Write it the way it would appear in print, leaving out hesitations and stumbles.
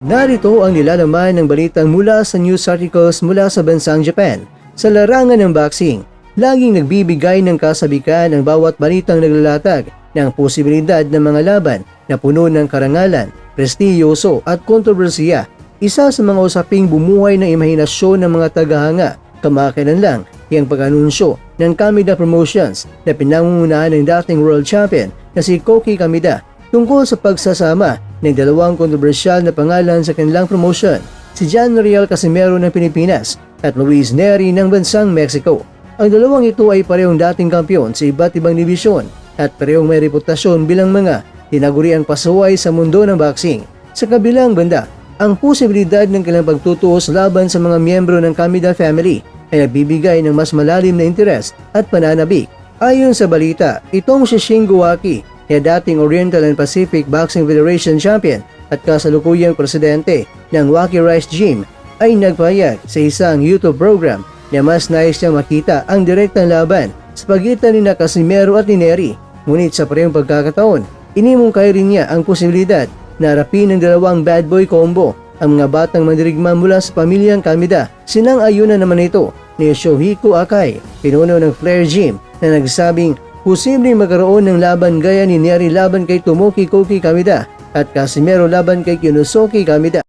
Narito ang nilalaman ng balitang mula sa news articles mula sa bansang Japan. Sa larangan ng boxing, laging nagbibigay ng kasabikan ang bawat balitang naglalatag ng posibilidad ng mga laban na puno ng karangalan, prestiyoso at kontrobersiya. Isa sa mga usaping bumuhay ng imahinasyon ng mga tagahanga, kamakailan lang ang pag-anunsyo ng Kamida Promotions na pinangungunahan ng dating world champion na si Koki Kamida tungkol sa pagsasama ng dalawang kontrobersyal na pangalan sa kanilang promotion, si John Riel Casimero ng Pilipinas at Luis Neri ng bansang Mexico. Ang dalawang ito ay parehong dating kampiyon sa iba't ibang dibisyon at parehong may reputasyon bilang mga tinaguriang pasaway sa mundo ng boxing. Sa kabilang banda, ang posibilidad ng kanilang pagtutuos laban sa mga miyembro ng Kamida family ay nagbibigay ng mas malalim na interes at pananabik. Ayon sa balita, itong si Shingo Waki na dating Oriental and Pacific Boxing Federation champion at kasalukuyang presidente ng Waki Rice Gym ay nagpahayag sa isang YouTube program na mas nais niya makita ang direktang laban sa pagitan ni Casimero at ni Neri. Ngunit sa parehong pagkakataon, inimungkay rin niya ang posibilidad na harapin ng dalawang bad boy combo ang mga batang mandirigma mula sa pamilyang Kamida. Sinang-ayunan naman ito ni Shohiko Akai, pinuno ng Flair Gym, na nagsabing posibleng magkaroon ng laban gaya ni Neri laban kay Tomoki Koki Kamida at Casimero laban kay Kinosuke Kamida.